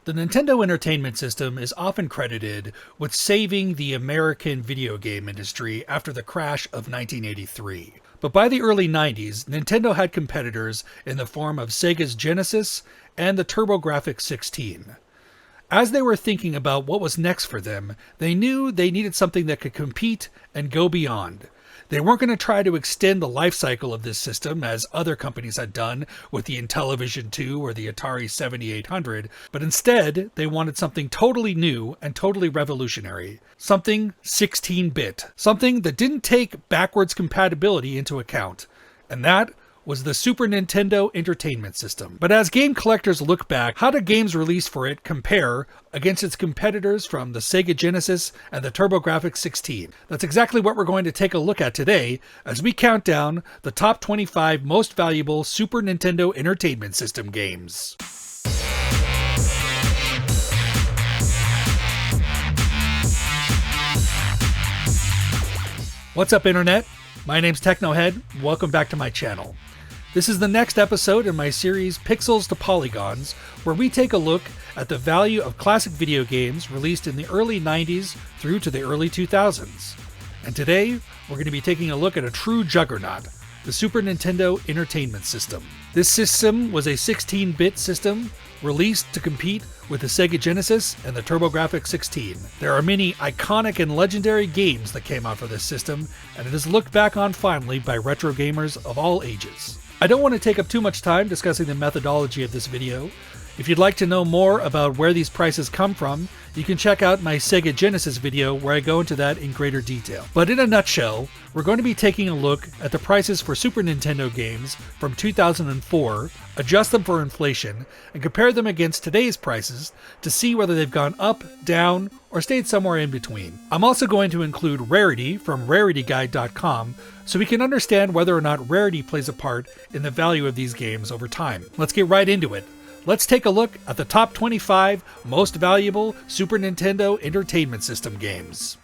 The Nintendo Entertainment System is often credited with saving the American video game industry after the crash of 1983. But by the early 90s, Nintendo had competitors in the form of Sega's Genesis and the TurboGrafx-16. As they were thinking about what was next for them, they knew they needed something that could compete and go beyond. They weren't going to try to extend the life cycle of this system as other companies had done with the Intellivision 2 or the Atari 7800, but instead they wanted something totally new and totally revolutionary. Something 16-bit. Something that didn't take backwards compatibility into account. And that was the Super Nintendo Entertainment System. But as game collectors look back, how do games released for it compare against its competitors from the Sega Genesis and the TurboGrafx-16? That's exactly what we're going to take a look at today as we count down the top 25 most valuable Super Nintendo Entertainment System games. What's up, Internet? My name's Technohead. Welcome back to my channel. This is the next episode in my series Pixels to Polygons, where we take a look at the value of classic video games released in the early 90s through to the early 2000s. And today, we're going to be taking a look at a true juggernaut, the Super Nintendo Entertainment System. This system was a 16-bit system released to compete with the Sega Genesis and the TurboGrafx-16. There are many iconic and legendary games that came out for this system, and it is looked back on fondly by retro gamers of all ages. I don't want to take up too much time discussing the methodology of this video. If you'd like to know more about where these prices come from, you can check out my Sega Genesis video where I go into that in greater detail. But in a nutshell, we're going to be taking a look at the prices for Super Nintendo games from 2004, adjust them for inflation, and compare them against today's prices to see whether they've gone up, down, or stayed somewhere in between. I'm also going to include rarity from rarityguide.com so we can understand whether or not rarity plays a part in the value of these games over time. Let's get right into it. Let's take a look at the top 25 most valuable Super Nintendo Entertainment System games.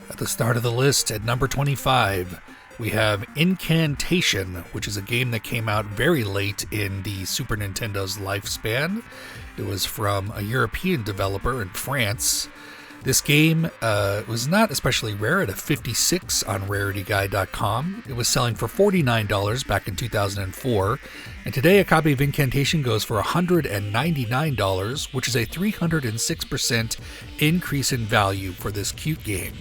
At the start of the list, at number 25, we have Incantation, which is a game that came out very late in the Super Nintendo's lifespan. It was from a European developer in France. This game was not especially rare at a 56 on rarityguide.com. It was selling for $49 back in 2004, and today a copy of Incantation goes for $199, which is a 306% increase in value for this cute game.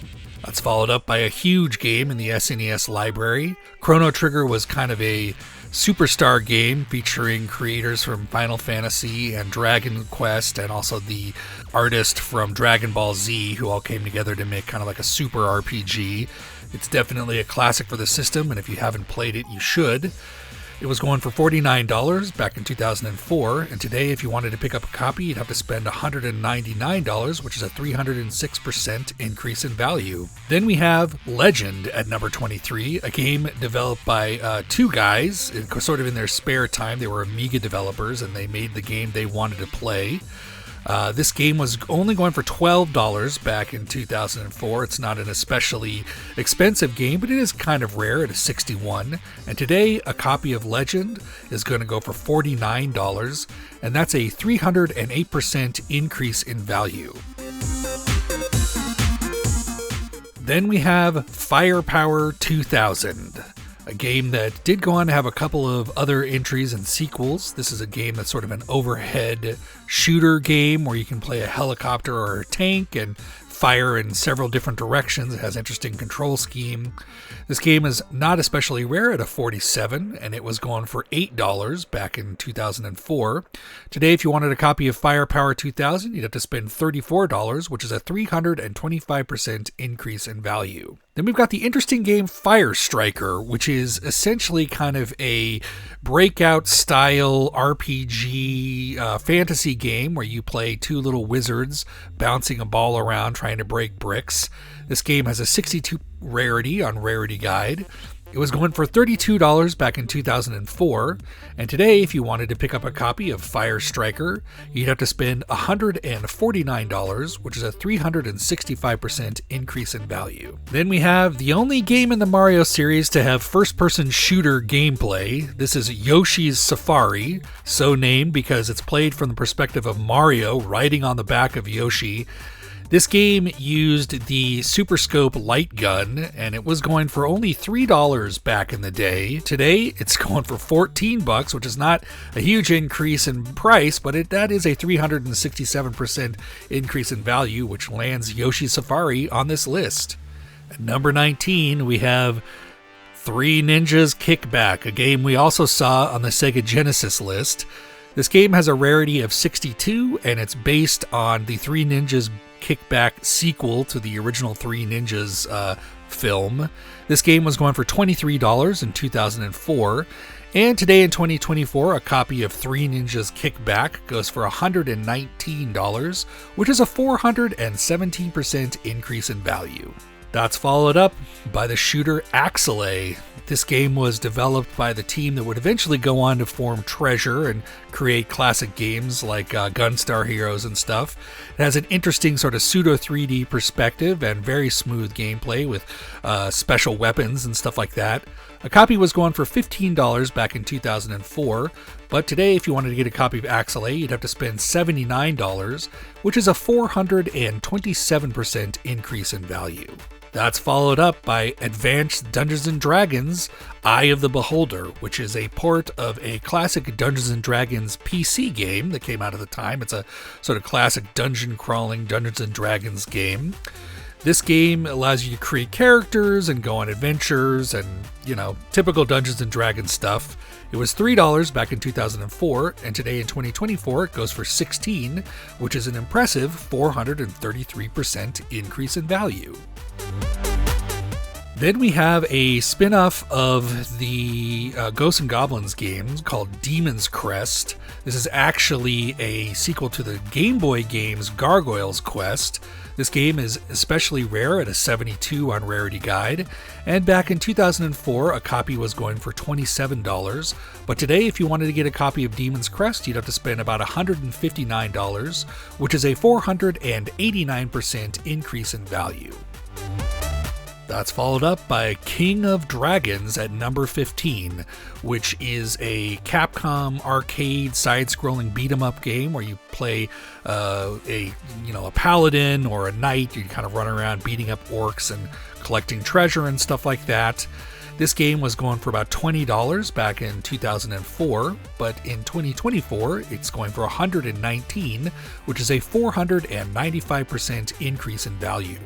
That's followed up by a huge game in the SNES library. Chrono Trigger was kind of a superstar game featuring creators from Final Fantasy and Dragon Quest, and also the artist from Dragon Ball Z, who all came together to make kind of like a super RPG. It's definitely a classic for the system, and if you haven't played it, you should. It was going for $49 back in 2004, and today if you wanted to pick up a copy, you'd have to spend $199, which is a 306% increase in value. Then we have Legend at number 23, a game developed by two guys, sort of in their spare time. They were Amiga developers, and they made the game they wanted to play. This game was only going for $12 back in 2004. It's not an especially expensive game, but it is kind of rare at a 61. And today, a copy of Legend is going to go for $49, and that's a 308% increase in value. Then we have Firepower 2000. A game that did go on to have a couple of other entries and sequels. This is a game that's sort of an overhead shooter game where you can play a helicopter or a tank and fire in several different directions. It has an interesting control scheme. This game is not especially rare at a 47, and it was going for $8 back in 2004. Today, if you wanted a copy of Firepower 2000, you'd have to spend $34, which is a 325% increase in value. Then we've got the interesting game Fire Striker, which is essentially kind of a breakout style RPG fantasy game where you play two little wizards bouncing a ball around trying trying to break bricks. This game has a 62 rarity on Rarity Guide. It was going for $32 back in 2004, and today if you wanted to pick up a copy of Fire Striker, you'd have to spend $149, which is a 365% increase in value. Then we have the only game in the Mario series to have first-person shooter gameplay. This is Yoshi's Safari, so named because it's played from the perspective of Mario riding on the back of Yoshi. This game used the Super Scope light gun, and it was going for only $3 back in the day. Today, it's going for $14, which is not a huge increase in price, but that is a 367% increase in value, which lands Yoshi Safari on this list. At number 19, we have Three Ninjas Kickback, a game we also saw on the Sega Genesis list. This game has a rarity of 62, and it's based on the Three Ninjas Kickback sequel to the original Three Ninjas film. This game was going for $23 in 2004, and today in 2024, a copy of Three Ninjas Kickback goes for $119, which is a 417% increase in value. That's followed up by the shooter Axelay. This game was developed by the team that would eventually go on to form Treasure and create classic games like Gunstar Heroes and stuff. It has an interesting sort of pseudo 3D perspective and very smooth gameplay with special weapons and stuff like that. A copy was going for $15 back in 2004, but today if you wanted to get a copy of Axelay, you'd have to spend $79, which is a 427% increase in value. That's followed up by Advanced Dungeons & Dragons Eye of the Beholder, which is a port of a classic Dungeons & Dragons PC game that came out at the time. It's a sort of classic dungeon-crawling Dungeons & Dragons game. This game allows you to create characters and go on adventures and, typical Dungeons & Dragons stuff. It was $3 back in 2004, and today in 2024 it goes for $16, which is an impressive 433% increase in value. Then we have a spin-off of the Ghosts and Goblins games called Demon's Crest. This is actually a sequel to the Game Boy games Gargoyle's Quest. This game is especially rare at a 72 on Rarity Guide, and back in 2004 a copy was going for $27, but today if you wanted to get a copy of Demon's Crest you'd have to spend about $159, which is a 489% increase in value. That's followed up by King of Dragons at number 15, which is a Capcom arcade side-scrolling beat-em-up game where you play a paladin or a knight. You kind of run around beating up orcs and collecting treasure and stuff like that. This game was going for about $20 back in 2004, but in 2024 it's going for $119, which is a 495% increase in value.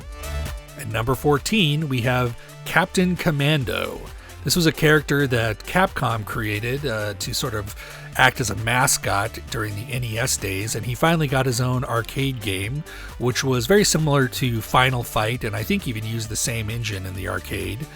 At number 14, we have Captain Commando. This was a character that Capcom created to sort of act as a mascot during the NES days, and he finally got his own arcade game, which was very similar to Final Fight, and I think even used the same engine in the arcade.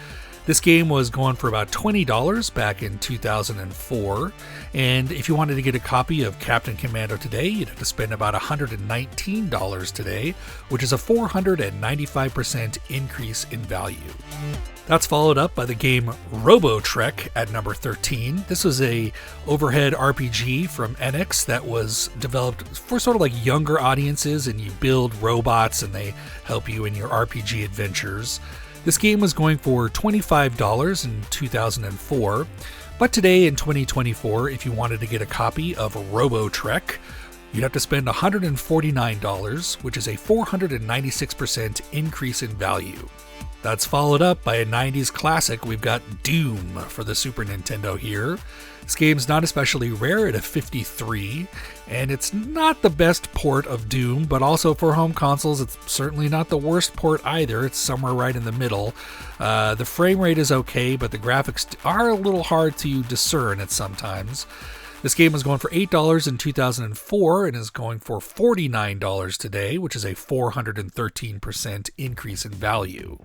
This game was going for about $20 back in 2004, and if you wanted to get a copy of Captain Commando today, you'd have to spend about $119 today, which is a 495% increase in value. That's followed up by the game Robo Trek at number 13. This was a overhead RPG from Enix that was developed for sort of like younger audiences, and you build robots and they help you in your RPG adventures. This game was going for $25 in 2004, but today in 2024, if you wanted to get a copy of Robo Trek, you'd have to spend $149, which is a 496% increase in value. That's followed up by a 90s classic. We've got Doom for the Super Nintendo here. This game's not especially rare at a 53, and it's not the best port of Doom, but also for home consoles, it's certainly not the worst port either. It's somewhere right in the middle. The frame rate is okay, but the graphics are a little hard to discern at sometimes. This game was going for $8 in 2004 and is going for $49 today, which is a 413% increase in value.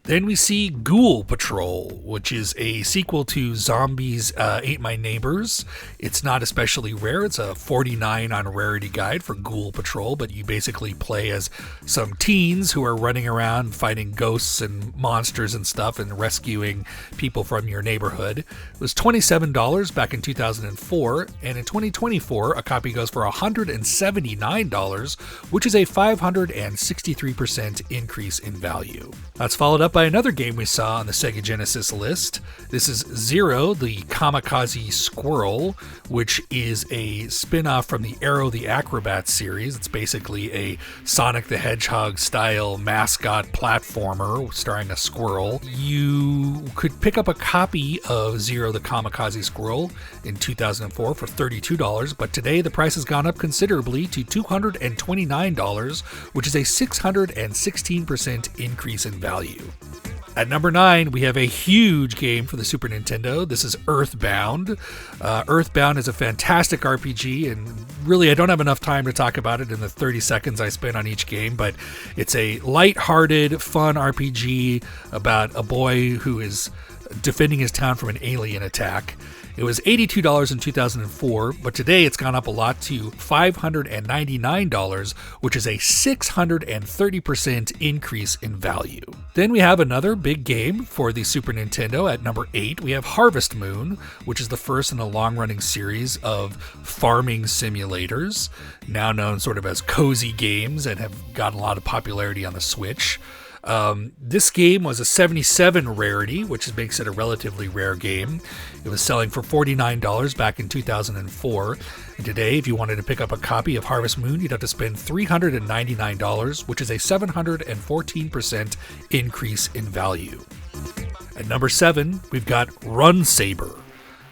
Then we see Ghoul Patrol, which is a sequel to Zombies Ate My Neighbors. It's not especially rare. It's a 49 on Rarity Guide for Ghoul Patrol, but you basically play as some teens who are running around fighting ghosts and monsters and stuff and rescuing people from your neighborhood. It was $27 back in 2004, and in 2024, a copy goes for $179, which is a 563% increase in value. That's followed up by another game we saw on the Sega Genesis list. This is Zero, the Kamikaze Squirrel, which is a spin-off from the Aero the Acrobat series. It's basically a Sonic the Hedgehog style mascot platformer starring a squirrel. You could pick up a copy of Zero the Kamikaze Squirrel in 2004 for $32, but today the price has gone up considerably to $229, which is a 616% increase in value. At number 9, we have a huge game for the Super Nintendo. This is Earthbound. Earthbound is a fantastic RPG, and really I don't have enough time to talk about it in the 30 seconds I spent on each game, but it's a light-hearted, fun RPG about a boy who is defending his town from an alien attack. It was $82 in 2004, but today it's gone up a lot to $599, which is a 630% increase in value. Then we have another big game for the Super Nintendo. At number 8, we have Harvest Moon, which is the first in a long-running series of farming simulators, now known sort of as cozy games and have gotten a lot of popularity on the Switch. This game was a 77 rarity, which makes it a relatively rare game. It was selling for $49 back in 2004. And today, if you wanted to pick up a copy of Harvest Moon, you'd have to spend $399, which is a 714% increase in value. At number 7, we've got Run Saber.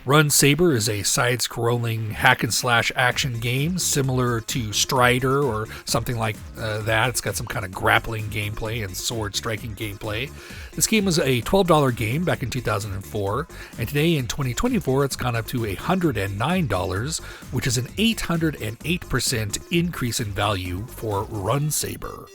Run Saber is a side-scrolling hack-and-slash action game similar to Strider or something like that. It's got some kind of grappling gameplay and sword-striking gameplay. This game was a $12 game back in 2004, and today in 2024 it's gone up to $109, which is an 808% increase in value for Run Saber.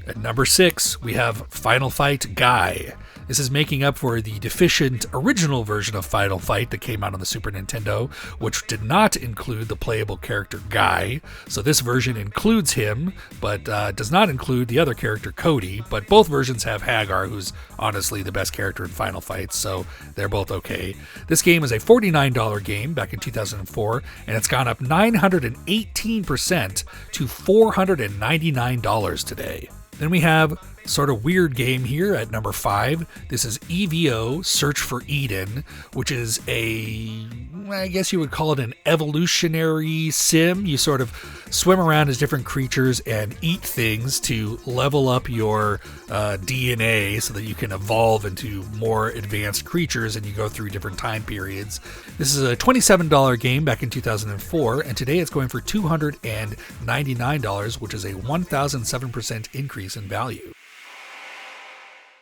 At number 6, we have Final Fight Guy. This is making up for the deficient original version of Final Fight that came out on the Super Nintendo, which did not include the playable character Guy. So this version includes him, but does not include the other character Cody. But both versions have Hagar, who's honestly the best character in Final Fight, so they're both okay. This game is a $49 game back in 2004, and it's gone up 918% to $499 today. Then we have sort of weird game here at number 5. This is E.V.O. Search for Eden, which is I guess you would call it an evolutionary sim. You sort of swim around as different creatures and eat things to level up your DNA so that you can evolve into more advanced creatures, and you go through different time periods. This is a $27 game back in 2004, and today it's going for $299, which is a 1,007% increase in value.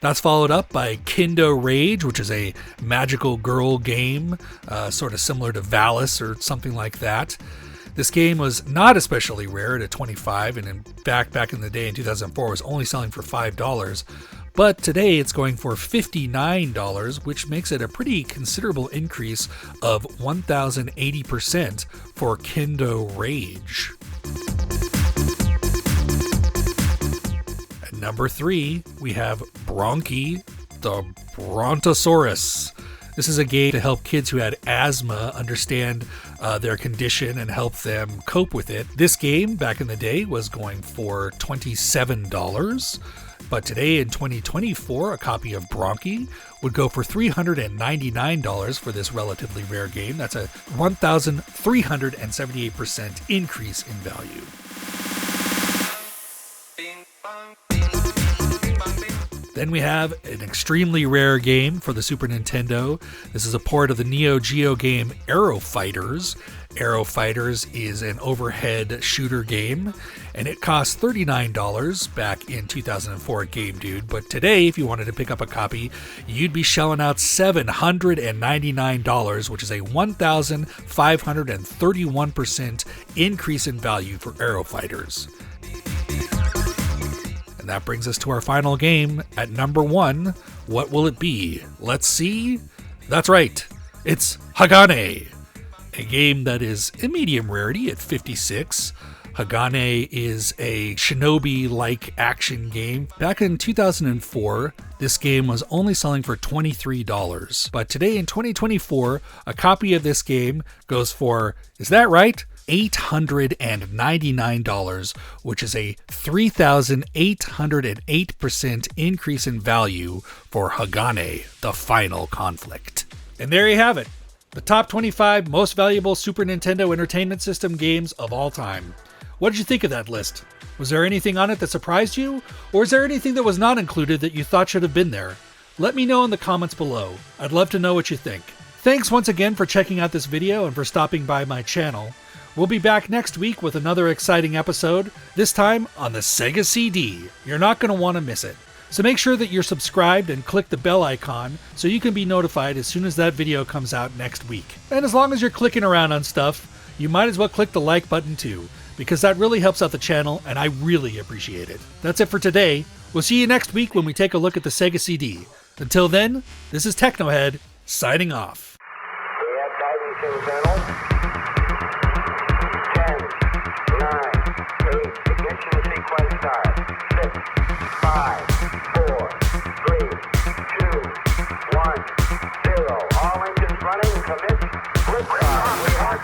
That's followed up by Kendo Rage, which is a magical girl game, sort of similar to Valis or something like that. This game was not especially rare at $25, and in fact, back in the day in 2004, it was only selling for $5. But today it's going for $59, which makes it a pretty considerable increase of 1,080% for Kendo Rage. Number 3, we have Bronkie, the Brontosaurus. This is a game to help kids who had asthma understand their condition and help them cope with it. This game, back in the day, was going for $27, but today in 2024, a copy of Bronkie would go for $399 for this relatively rare game. That's a 1,378% increase in value. Then we have an extremely rare game for the Super Nintendo. This is a port of the Neo Geo game Aero Fighters. Aero Fighters is an overhead shooter game, and it cost $39 back in 2004 at Game Dude. But today, if you wanted to pick up a copy, you'd be shelling out $799, which is a 1,531% increase in value for Aero Fighters. And that brings us to our final game at number 1. What will it be? Let's see. That's right. It's Hagane, a game that is a medium rarity at 56. Hagane is a shinobi-like action game. Back in 2004, this game was only selling for $23. But today in 2024, a copy of this game goes for, is that right? $899, which is a 3,808% increase in value for Hagane, the Final Conflict. And there you have it. The top 25 most valuable Super Nintendo Entertainment System games of all time. What did you think of that list? Was there anything on it that surprised you? Or is there anything that was not included that you thought should have been there? Let me know in the comments below. I'd love to know what you think. Thanks once again for checking out this video and for stopping by my channel. We'll be back next week with another exciting episode, this time on the Sega CD. You're not going to want to miss it. So make sure that you're subscribed and click the bell icon so you can be notified as soon as that video comes out next week. And as long as you're clicking around on stuff, you might as well click the like button too, because that really helps out the channel and I really appreciate it. That's it for today. We'll see you next week when we take a look at the Sega CD. Until then, this is Technohead, signing off. We have guidance internal. 10, 9, 8, ignition sequence start. 6, 5, 4, 3, 2, 1, 0. All engines running, commit, liftoff. We are